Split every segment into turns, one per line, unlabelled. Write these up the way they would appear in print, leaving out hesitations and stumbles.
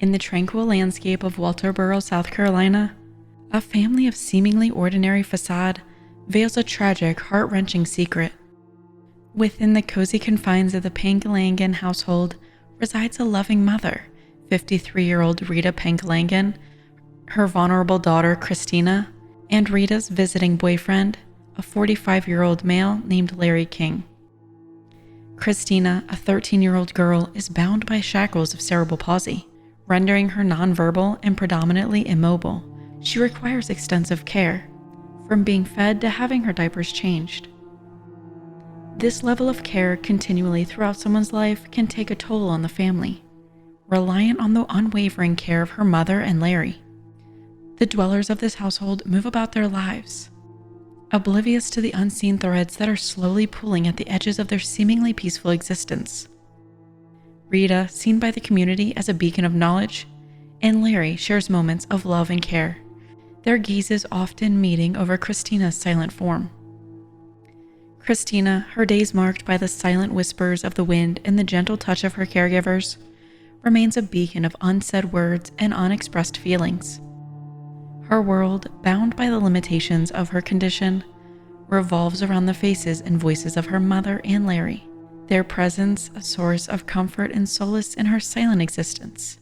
In the tranquil landscape of Walterboro, South Carolina, a family of seemingly ordinary facade veils a tragic, heart-wrenching secret. Within the cozy confines of the Pangalangan household resides a loving mother, 53-year-old Rita Pangalangan, her vulnerable daughter Cristina, and Rita's visiting boyfriend, a 45-year-old male named Larry King. Cristina, a 13-year-old girl, is bound by shackles of cerebral palsy, rendering her nonverbal and predominantly immobile. She requires extensive care, from being fed to having her diapers changed. This level of care continually throughout someone's life can take a toll on the family, reliant on the unwavering care of her mother and Larry. The dwellers of this household move about their lives, oblivious to the unseen threads that are slowly pulling at the edges of their seemingly peaceful existence. Rita, seen by the community as a beacon of knowledge, and Larry shares moments of love and care, their gazes often meeting over Cristina's silent form. Cristina, her days marked by the silent whispers of the wind and the gentle touch of her caregivers, remains a beacon of unsaid words and unexpressed feelings. Her world, bound by the limitations of her condition, revolves around the faces and voices of her mother and Larry, their presence a source of comfort and solace in her silent existence.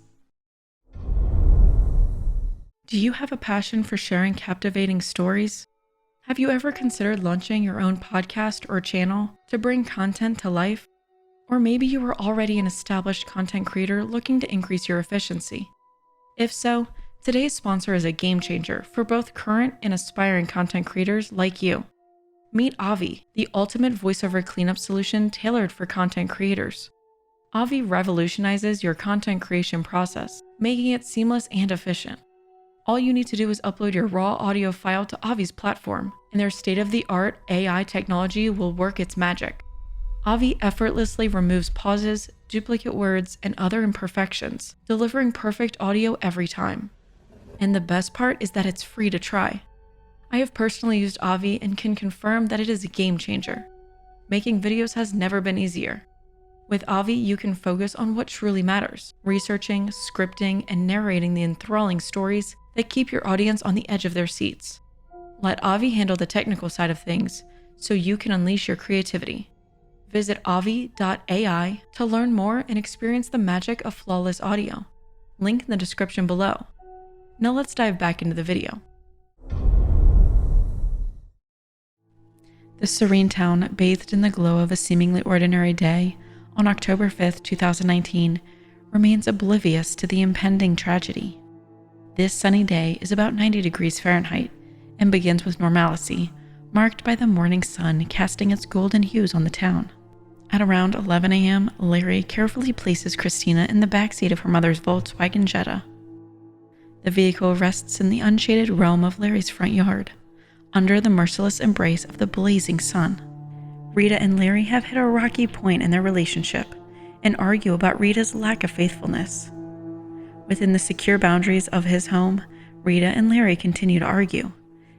Do you have a passion for sharing captivating stories? Have you ever considered launching your own podcast or channel to bring content to life? Or maybe you are already an established content creator looking to increase your efficiency. If so, today's sponsor is a game changer for both current and aspiring content creators like you. Meet Avi, the ultimate voiceover cleanup solution tailored for content creators. Avi revolutionizes your content creation process, making it seamless and efficient. All you need to do is upload your raw audio file to Avi's platform, and their state-of-the-art AI technology will work its magic. Avi effortlessly removes pauses, duplicate words, and other imperfections, delivering perfect audio every time. And the best part is that it's free to try. I have personally used Avi and can confirm that it is a game changer. Making videos has never been easier. With Avi, you can focus on what truly matters, researching, scripting, and narrating the enthralling stories that keep your audience on the edge of their seats. Let Avi handle the technical side of things so you can unleash your creativity. Visit avi.ai to learn more and experience the magic of flawless audio. Link in the description below. Now let's dive back into the video. The serene town, bathed in the glow of a seemingly ordinary day on October 5th, 2019, remains oblivious to the impending tragedy. This sunny day is about 90 degrees Fahrenheit and begins with normalcy, marked by the morning sun casting its golden hues on the town. At around 11 a.m., Larry carefully places Cristina in the backseat of her mother's Volkswagen Jetta. The vehicle rests in the unshaded realm of Larry's front yard, under the merciless embrace of the blazing sun. Rita and Larry have hit a rocky point in their relationship and argue about Rita's lack of faithfulness. Within the secure boundaries of his home, Rita and Larry continue to argue,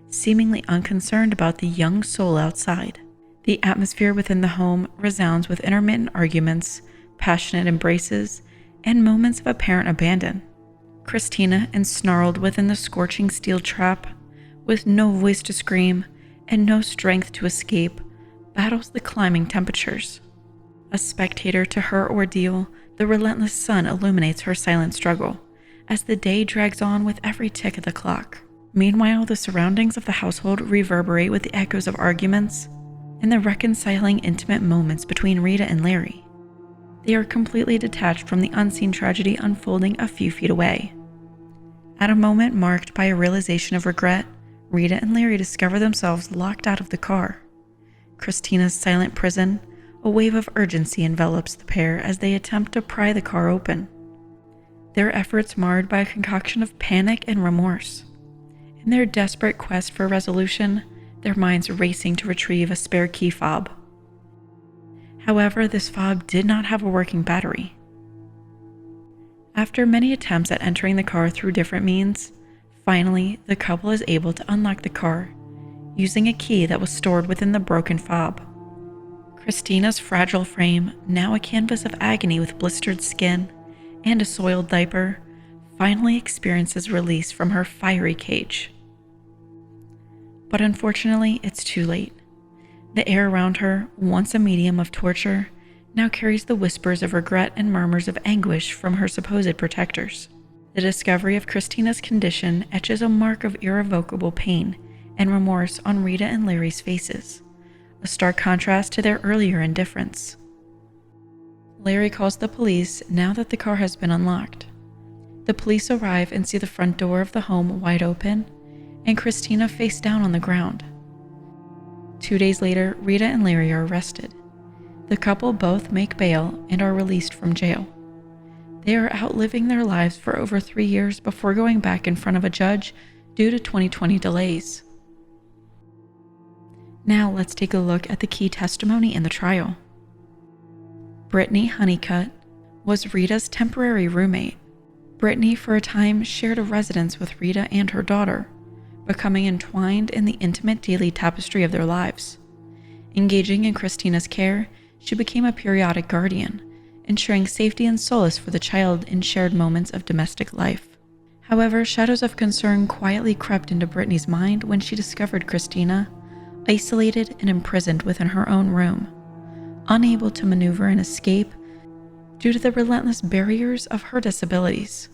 seemingly unconcerned about the young soul outside. The atmosphere within the home resounds with intermittent arguments, passionate embraces, and moments of apparent abandon. Cristina, ensnarled within the scorching steel trap, with no voice to scream and no strength to escape, battles the climbing temperatures. A spectator to her ordeal, the relentless sun illuminates her silent struggle as the day drags on with every tick of the clock. Meanwhile, the surroundings of the household reverberate with the echoes of arguments and the reconciling intimate moments between Rita and Larry. They are completely detached from the unseen tragedy unfolding a few feet away. At a moment marked by a realization of regret, Rita and Larry discover themselves locked out of the car. Cristina's silent prison, a wave of urgency envelops the pair as they attempt to pry the car open. Their efforts marred by a concoction of panic and remorse. In their desperate quest for resolution, their minds racing to retrieve a spare key fob. However, this fob did not have a working battery. After many attempts at entering the car through different means, finally, the couple is able to unlock the car, using a key that was stored within the broken fob. Cristina's fragile frame, now a canvas of agony with blistered skin and a soiled diaper, finally experiences release from her fiery cage. But unfortunately, it's too late. The air around her, once a medium of torture, now carries the whispers of regret and murmurs of anguish from her supposed protectors. The discovery of Cristina's condition etches a mark of irrevocable pain and remorse on Rita and Larry's faces, a stark contrast to their earlier indifference. Larry calls the police now that the car has been unlocked. The police arrive and see the front door of the home wide open and Cristina face down on the ground. 2 days later, Rita and Larry are arrested. The couple both make bail and are released from jail. They are outliving their lives for over 3 years before going back in front of a judge due to 2020 delays. Now let's take a look at the key testimony in the trial. Brittany Honeycutt was Rita's temporary roommate. Brittany for a time shared a residence with Rita and her daughter, becoming entwined in the intimate daily tapestry of their lives. Engaging in Cristina's care, she became a periodic guardian, ensuring safety and solace for the child in shared moments of domestic life. However, shadows of concern quietly crept into Brittany's mind when she discovered Cristina isolated and imprisoned within her own room, unable to maneuver and escape due to the relentless barriers of her disabilities.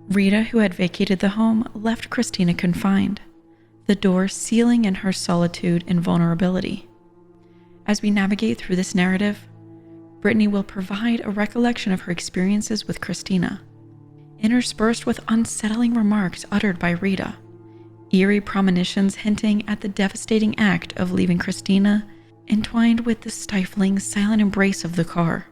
Rita, who had vacated the home, left Cristina confined, the door sealing in her solitude and vulnerability. As we navigate through this narrative, Brittany will provide a recollection of her experiences with Cristina, interspersed with unsettling remarks uttered by Rita, eerie premonitions hinting at the devastating act of leaving Cristina entwined with the stifling, silent embrace of the car.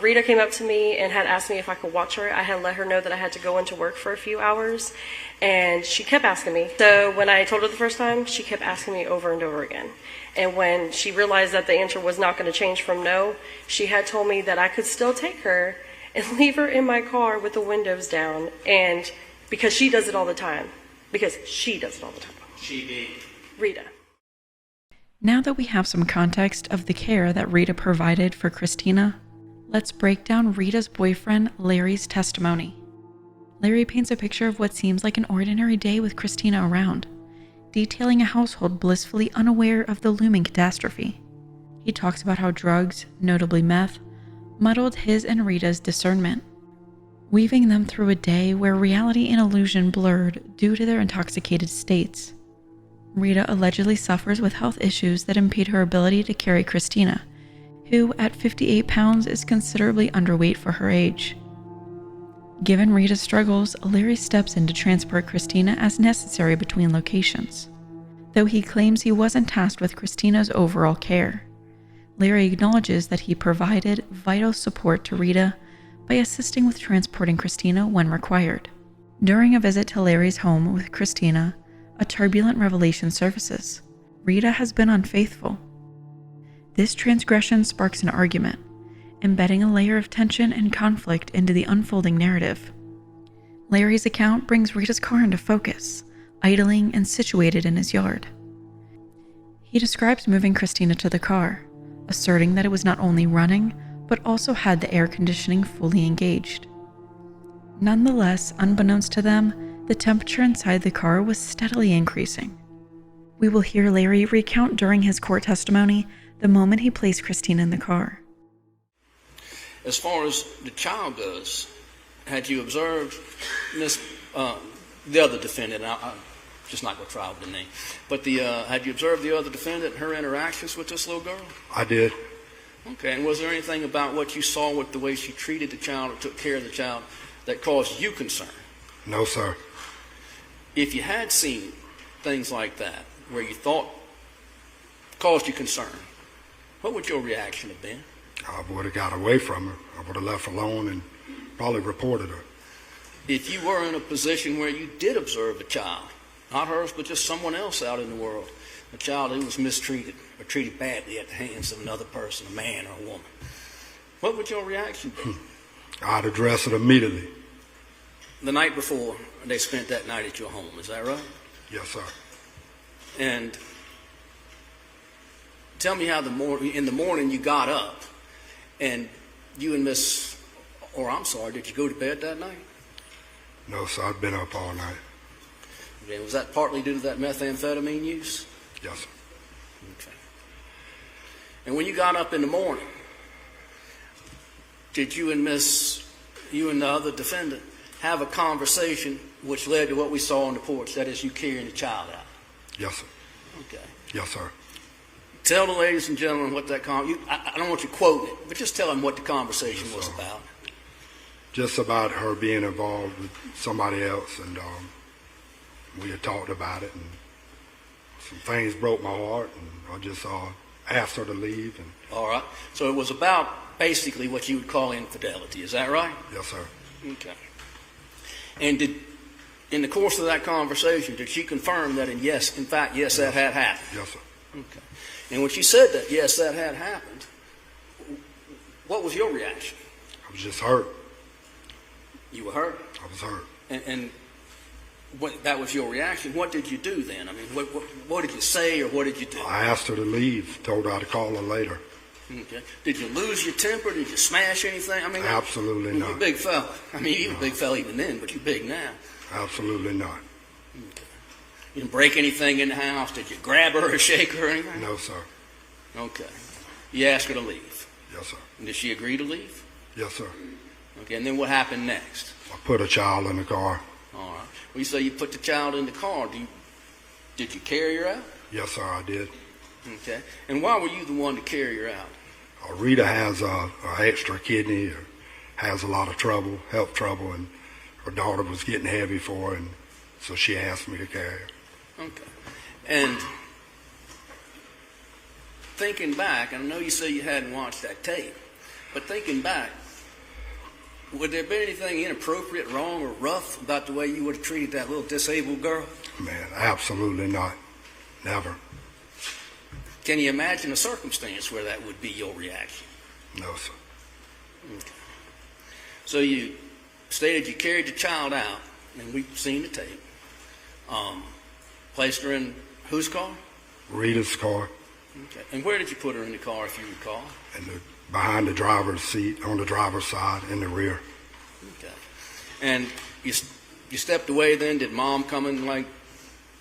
Rita came up to me and had asked me if I could watch her. I had let her know that I had to go into work for a few hours, and she kept asking me. So when I told her the first time, she kept asking me over and over again. And when she realized that the answer was not going to change from no, she had told me that I could still take her and leave her in my car with the windows down, and because she does it all the time. She did. Rita.
Now that we have some context of the care that Rita provided for Cristina, let's break down Rita's boyfriend, Larry's testimony. Larry paints a picture of what seems like an ordinary day with Cristina around, detailing a household blissfully unaware of the looming catastrophe. He talks about how drugs, notably meth, muddled his and Rita's discernment, weaving them through a day where reality and illusion blurred due to their intoxicated states. Rita allegedly suffers with health issues that impede her ability to carry Cristina, who at 58 pounds is considerably underweight for her age. Given Rita's struggles, Larry steps in to transport Cristina as necessary between locations, though he claims he wasn't tasked with Cristina's overall care. Larry acknowledges that he provided vital support to Rita by assisting with transporting Cristina when required. During a visit to Larry's home with Cristina, a turbulent revelation surfaces. Rita has been unfaithful. This transgression sparks an argument, embedding a layer of tension and conflict into the unfolding narrative. Larry's account brings Rita's car into focus, idling and situated in his yard. He describes moving Cristina to the car, asserting that it was not only running, but also had the air conditioning fully engaged. Nonetheless, unbeknownst to them, the temperature inside the car was steadily increasing. We will hear Larry recount during his court testimony the moment he placed Cristina in the car.
As far as the child goes, had you observed the other defendant, I'm just not going to try with the name, but had you observed the other defendant and her interactions with this little girl?
I did.
Okay, and was there anything about what you saw with the way she treated the child or took care of the child that caused you concern?
No, sir.
If you had seen things like that, where you thought caused you concern, what would your reaction have been?
I would have got away from her. I would have left her alone and probably reported her.
If you were in a position where you did observe a child, not hers, but just someone else out in the world, a child who was mistreated or treated badly at the hands of another person, a man or a woman, what would your reaction be?
I'd address it immediately.
The night before, they spent that night at your home, is that right?
Yes, sir.
And tell me how in the morning you got up and you and did you go to bed that night?
No, sir. I'd been up all night.
Okay. Was that partly due to that methamphetamine use?
Yes, sir.
Okay. And when you got up in the morning, did you and the other defendant have a conversation which led to what we saw on the porch, that is, you carrying the child out?
Yes, sir.
Okay.
Yes, sir.
Tell the ladies and gentlemen what that I don't want you quoting it, but just tell them what the conversation was about.
Just about her being involved with somebody else, and we had talked about it, and some things broke my heart, and I just asked her to leave. And
all right. So it was about basically what you would call infidelity. Is that right?
Yes, sir.
Okay. And in the course of that conversation, did she confirm that, in fact, that had happened?
Yes, sir.
Okay. And when she said that, yes, that had happened, what was your reaction?
I was just hurt.
You were hurt?
I was hurt.
And what, that was your reaction. What did you do then? I mean, what did you say or what did you do?
I asked her to leave, told her I'd call her later.
Okay. Did you lose your temper? Did you smash anything? I mean,
absolutely not.
You're a big fella. I mean, you were a big fella even then, but you're big now.
Absolutely not.
Okay. You didn't break anything in the house? Did you grab her or shake her or anything?
No, sir.
Okay. You asked her to leave?
Yes, sir.
And did she agree to leave?
Yes, sir.
Okay, and then what happened next?
I put a child in the car.
All right. Well, you say you put the child in the car. Did you carry her out?
Yes, sir, I did.
Okay. And why were you the one to carry her out?
Rita has a extra kidney, has a lot of trouble, health trouble, and her daughter was getting heavy for her, and so she asked me to carry her.
Okay. And thinking back, I know you say you hadn't watched that tape, but thinking back, would there be anything inappropriate, wrong, or rough about the way you would have treated that little disabled girl?
Man, absolutely not. Never.
Can you imagine a circumstance where that would be your reaction?
No, sir.
Okay. So you stated you carried the child out, and we've seen the tape. Placed her in whose car?
Rita's car.
Okay. And where did you put her in the car, if you recall?
Behind the driver's seat, on the driver's side, in the rear.
Okay. And you stepped away then? Did Mom come and, like,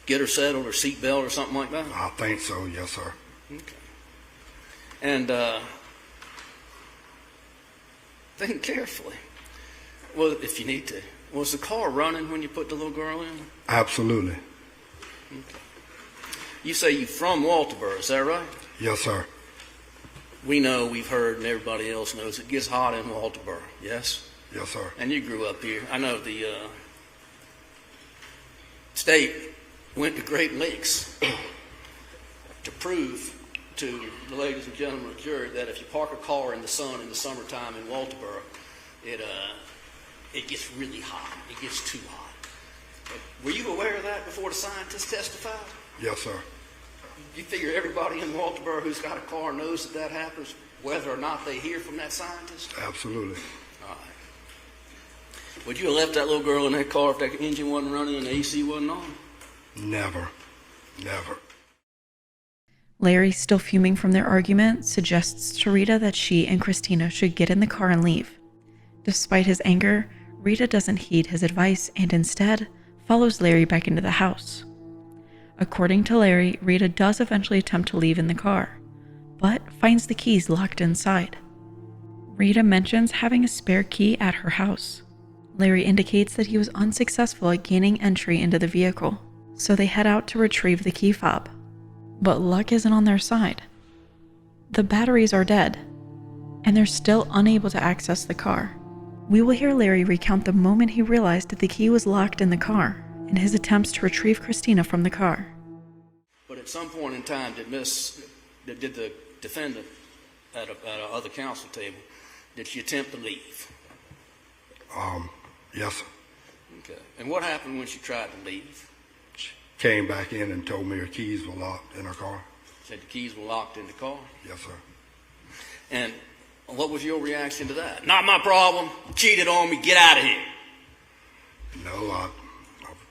get her settled or seatbelt or something like that?
I think so, yes, sir.
Okay. And think carefully. Well, if you need to. Was the car running when you put the little girl in?
Absolutely.
Okay. You say you're from Walterboro, is that right?
Yes, sir.
We know, we've heard, and everybody else knows it gets hot in Walterboro, yes?
Yes, sir.
And you grew up here. I know the state went to great lengths to prove to the ladies and gentlemen of the jury that if you park a car in the sun in the summertime in Walterboro, it gets really hot. It gets too hot. Were you aware of that before the scientists testified?
Yes, sir.
You figure everybody in Walterboro who's got a car knows that happens, whether or not they hear from that scientist?
Absolutely.
All right. Would you have left that little girl in that car if that engine wasn't running and the AC wasn't on?
Never. Never.
Larry, still fuming from their argument, suggests to Rita that she and Cristina should get in the car and leave. Despite his anger, Rita doesn't heed his advice and instead follows Larry back into the house. According to Larry, Rita does eventually attempt to leave in the car, but finds the keys locked inside. Rita mentions having a spare key at her house. Larry indicates that he was unsuccessful at gaining entry into the vehicle, so they head out to retrieve the key fob. But luck isn't on their side. The batteries are dead, and they're still unable to access the car. We will hear Larry recount the moment he realized that the key was locked in the car in his attempts to retrieve Cristina from the car.
But at some point in time, did the defendant at a other counsel table, did she attempt to leave?
Yes, sir.
Okay. And what happened when she tried to leave?
She came back in and told me her keys were locked in her car.
Said the keys were locked in the car?
Yes, sir.
And what was your reaction to that? Not my problem. You cheated on me. Get out of here.
No, I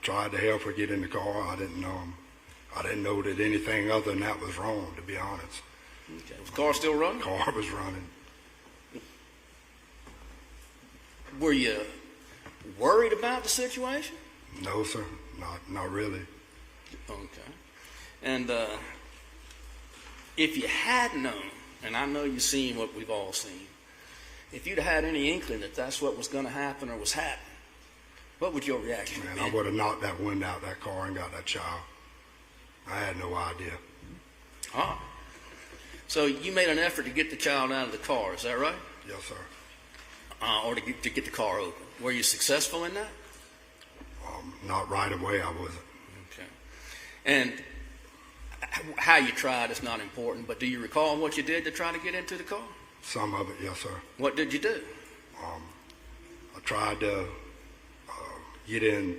tried to help her get in the car. I didn't know that anything other than that was wrong, to be honest.
Okay. Was the car still running?
The car was running.
Were you worried about the situation?
No, sir. Not really.
Okay. And if you had known, and I know you've seen what we've all seen, if you'd had any inkling that that's what was going to happen or was happening, what would your reaction
Man,
be?
I would have knocked that wind out of that car and got that child. I had no idea.
Oh. So you made an effort to get the child out of the car, is that right?
Yes, sir.
Or to get the car open. Were you successful in that?
Not right away, I wasn't.
Okay. And how you tried is not important, but do you recall what you did to try to get into the car?
Some of it, yes, sir.
What did you do?
I tried to get in.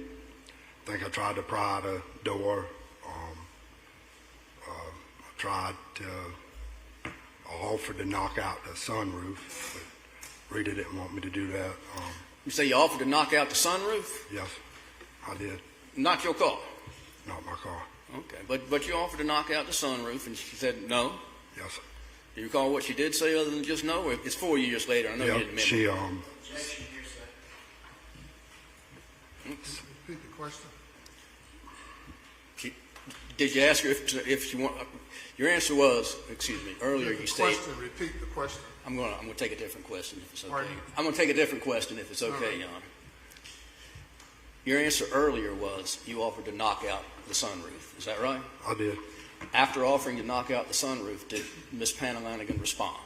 I think I tried to pry the door. I tried to offer to knock out the sunroof, but Rita didn't want me to do that.
You say you offered to knock out the sunroof?
Yes, I did.
Not your car?
Not my car.
Okay, but you offered to knock out the sunroof, and she said no?
Yes, sir.
Do you recall what she did say other than just no? Or it's 4 years later. I know you didn't remember.
She,
Repeat the question.
Did you ask her if she want? Your answer was, excuse me, earlier you stated.
Repeat the question.
I'm gonna take a different question if it's okay.
Pardon?
I'm gonna take a different question if it's okay, Your Honor. Your answer earlier was you offered to knock out the sunroof. Is that right?
I did.
After offering to knock out the sunroof, did Miss Pangalangan respond?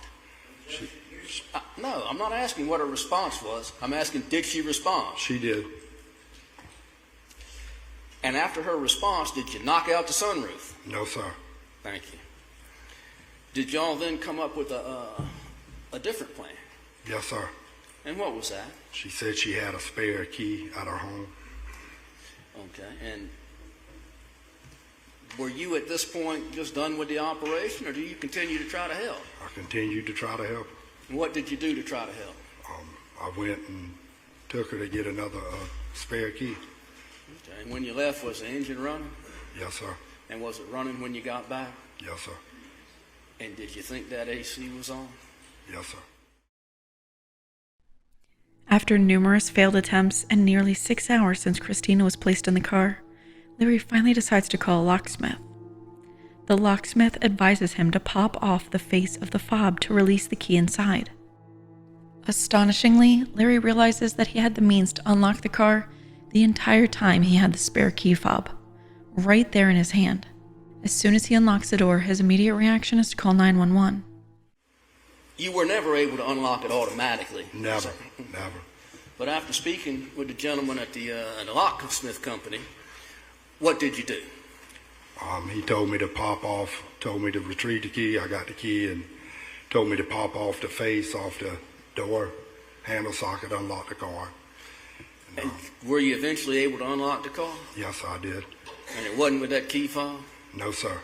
No, I'm not asking what her response was. I'm asking, did she respond?
She did.
And after her response, did you knock out the sunroof?
No, sir.
Thank you. Did y'all then come up with a different plan?
Yes, sir.
And what was that?
She said she had a spare key at her home.
Okay. And were you at this point just done with the operation, or do you continue to try to help?
I continued to try to help.
And what did you do to try to help?
I went and took her to get another spare key.
Okay. And when you left, was the engine running?
Yes, sir.
And was it running when you got back?
Yes, sir.
And did you think that AC was on?
Yes, sir.
After numerous failed attempts and nearly 6 hours since Cristina was placed in the car, Larry finally decides to call a locksmith. The locksmith advises him to pop off the face of the fob to release the key inside. Astonishingly, Larry realizes that he had the means to unlock the car the entire time he had the spare key fob, right there in his hand. As soon as he unlocks the door, his immediate reaction is to call 911.
You were never able to unlock it automatically.
Never, never.
But after speaking with the gentleman at the locksmith company, what did you do?
He told me to pop off, told me to retrieve the key. I got the key and told me to pop off the face off the door handle socket, unlock the car.
And were you eventually able to unlock the car?
Yes, I did.
And it wasn't with that key fob?
No, sir.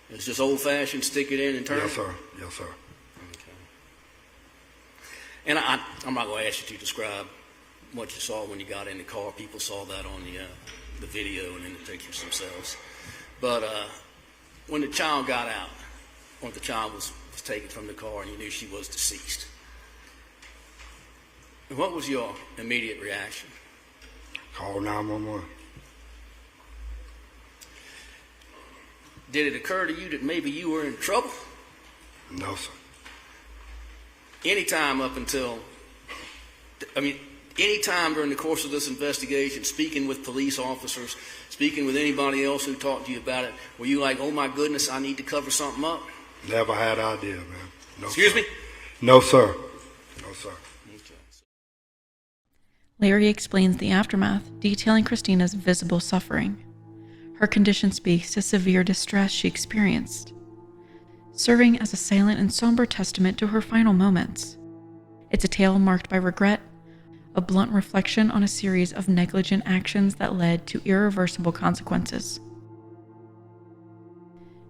It's just old-fashioned, stick it in and turn?
Yes, sir. Yes, sir.
Okay. And I'm not going to ask you to describe what you saw when you got in the car. People saw that on the video and in the pictures themselves. But when the child got out, when the child was taken from the car and you knew she was deceased, what was your immediate reaction?
Call 911.
Did it occur to you that maybe you were in trouble?
No, sir.
Any time during the course of this investigation, speaking with police officers, speaking with anybody else who talked to you about it, were you like, oh my goodness, I need to cover something up?
Never had idea, man. No,
Excuse
sir.
me?
No, sir. No, sir.
Okay.
Larry explains the aftermath, detailing Cristina's visible suffering. Her condition speaks to severe distress she experienced, serving as a silent and somber testament to her final moments. It's a tale marked by regret, a blunt reflection on a series of negligent actions that led to irreversible consequences.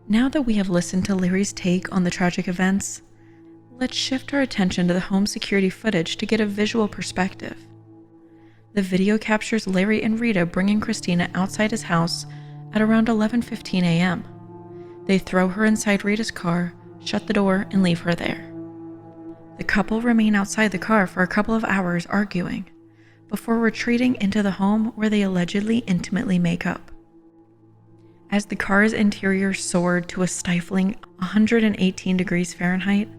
Now that we have listened to Larry's take on the tragic events, let's shift our attention to the home security footage to get a visual perspective. The video captures Larry and Rita bringing Cristina outside his house at around 11:15 a.m. They throw her inside Rita's car, shut the door, and leave her there. The couple remain outside the car for a couple of hours arguing, before retreating into the home where they allegedly intimately make up. As the car's interior soared to a stifling 118 degrees Fahrenheit,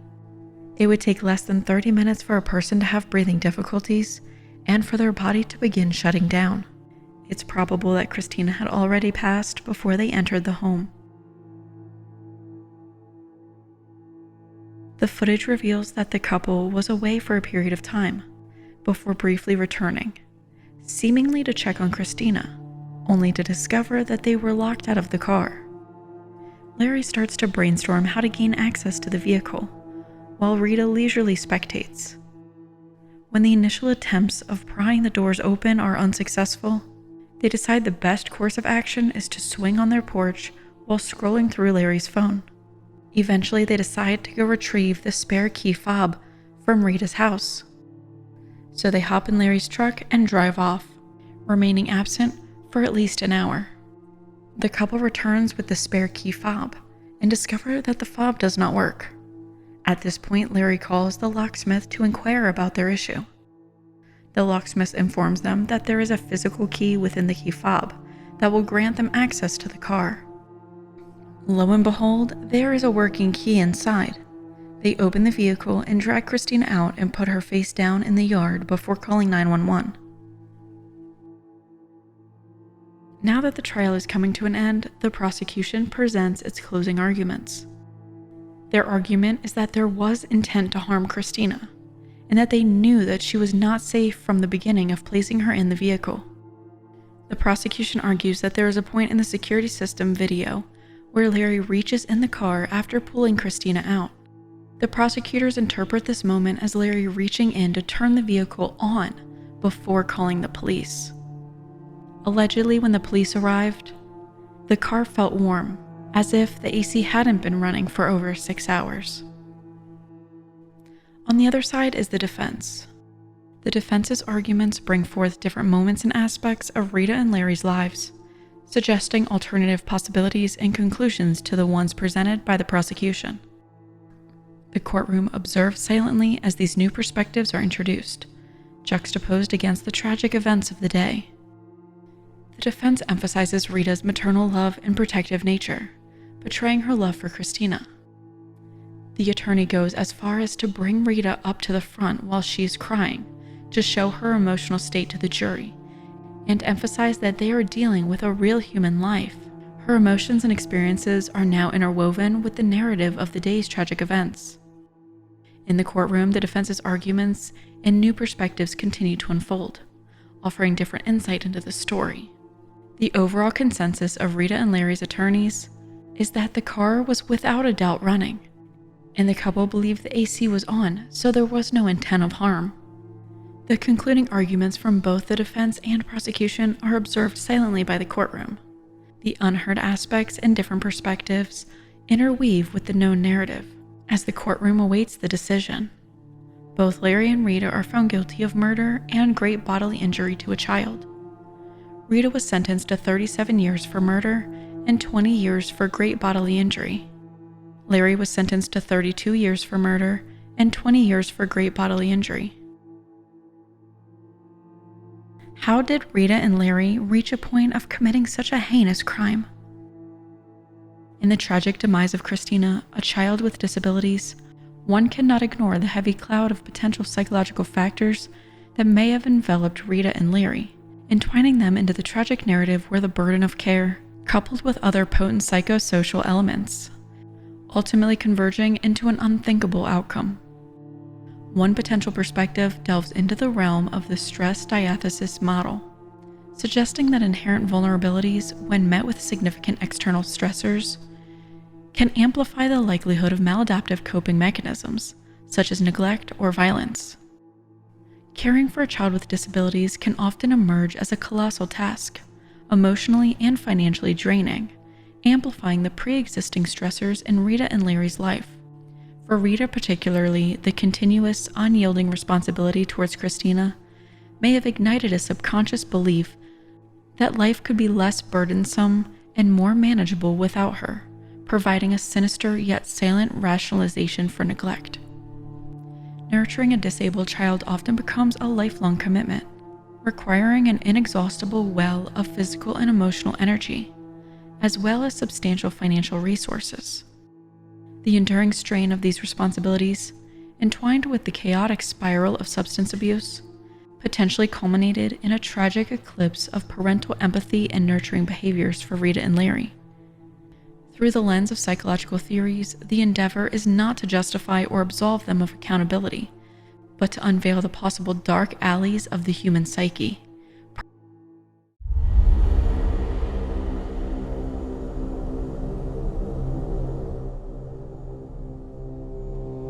it would take less than 30 minutes for a person to have breathing difficulties and for their body to begin shutting down. It's probable that Cristina had already passed before they entered the home. The footage reveals that the couple was away for a period of time, before briefly returning, seemingly to check on Cristina, only to discover that they were locked out of the car. Larry starts to brainstorm how to gain access to the vehicle, while Rita leisurely spectates. When the initial attempts of prying the doors open are unsuccessful, they decide the best course of action is to swing on their porch while scrolling through Larry's phone. Eventually, they decide to go retrieve the spare key fob from Rita's house. So they hop in Larry's truck and drive off, remaining absent for at least an hour. The couple returns with the spare key fob and discover that the fob does not work. At this point, Larry calls the locksmith to inquire about their issue. The locksmith informs them that there is a physical key within the key fob that will grant them access to the car. Lo and behold, there is a working key inside. They open the vehicle and drag Cristina out and put her face down in the yard before calling 911. Now that the trial is coming to an end, the prosecution presents its closing arguments. Their argument is that there was intent to harm Cristina, and that they knew that she was not safe from the beginning of placing her in the vehicle. The prosecution argues that there is a point in the security system video where Larry reaches in the car after pulling Cristina out. The prosecutors interpret this moment as Larry reaching in to turn the vehicle on before calling the police. Allegedly, when the police arrived, the car felt warm, as if the AC hadn't been running for over 6 hours. On the other side is the defense. The defense's arguments bring forth different moments and aspects of Rita and Larry's lives, suggesting alternative possibilities and conclusions to the ones presented by the prosecution. The courtroom observes silently as these new perspectives are introduced, juxtaposed against the tragic events of the day. The defense emphasizes Rita's maternal love and protective nature, betraying her love for Cristina. The attorney goes as far as to bring Rita up to the front while she's crying, to show her emotional state to the jury, and emphasize that they are dealing with a real human life. Her emotions and experiences are now interwoven with the narrative of the day's tragic events. In the courtroom, the defense's arguments and new perspectives continue to unfold, offering different insight into the story. The overall consensus of Rita and Larry's attorneys is that the car was without a doubt running, and the couple believed the AC was on, so there was no intent of harm. The concluding arguments from both the defense and prosecution are observed silently by the courtroom. The unheard aspects and different perspectives interweave with the known narrative as the courtroom awaits the decision. Both Larry and Rita are found guilty of murder and great bodily injury to a child. Rita was sentenced to 37 years for murder and 20 years for great bodily injury. Larry was sentenced to 32 years for murder and 20 years for great bodily injury. How did Rita and Larry reach a point of committing such a heinous crime? In the tragic demise of Cristina, a child with disabilities, one cannot ignore the heavy cloud of potential psychological factors that may have enveloped Rita and Larry, entwining them into the tragic narrative where the burden of care, coupled with other potent psychosocial elements, ultimately converging into an unthinkable outcome. One potential perspective delves into the realm of the stress-diathesis model, suggesting that inherent vulnerabilities, when met with significant external stressors, can amplify the likelihood of maladaptive coping mechanisms, such as neglect or violence. Caring for a child with disabilities can often emerge as a colossal task, emotionally and financially draining, amplifying the pre-existing stressors in Rita and Larry's life. For Rita particularly, the continuous, unyielding responsibility towards Cristina may have ignited a subconscious belief that life could be less burdensome and more manageable without her, providing a sinister yet salient rationalization for neglect. Nurturing a disabled child often becomes a lifelong commitment, requiring an inexhaustible well of physical and emotional energy, as well as substantial financial resources. The enduring strain of these responsibilities, entwined with the chaotic spiral of substance abuse, potentially culminated in a tragic eclipse of parental empathy and nurturing behaviors for Rita and Larry. Through the lens of psychological theories, the endeavor is not to justify or absolve them of accountability, but to unveil the possible dark alleys of the human psyche.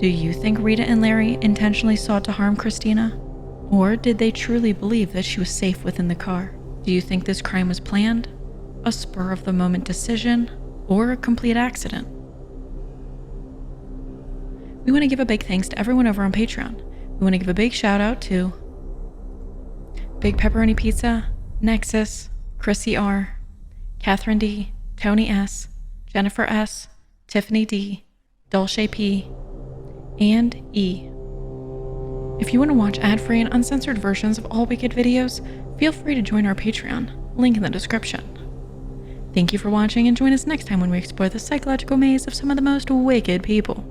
Do you think Rita and Larry intentionally sought to harm Cristina? Or did they truly believe that she was safe within the car? Do you think this crime was planned, a spur-of-the-moment decision, or a complete accident? We want to give a big thanks to everyone over on Patreon. We want to give a big shout out to Big Pepperoni Pizza, Nexus, Chrissy R, Catherine D, Tony S, Jennifer S, Tiffany D, Dulce P, and E. If you want to watch ad-free and uncensored versions of all Wicked videos, feel free to join our Patreon, link in the description. Thank you for watching, and join us next time when we explore the psychological maze of some of the most wicked people.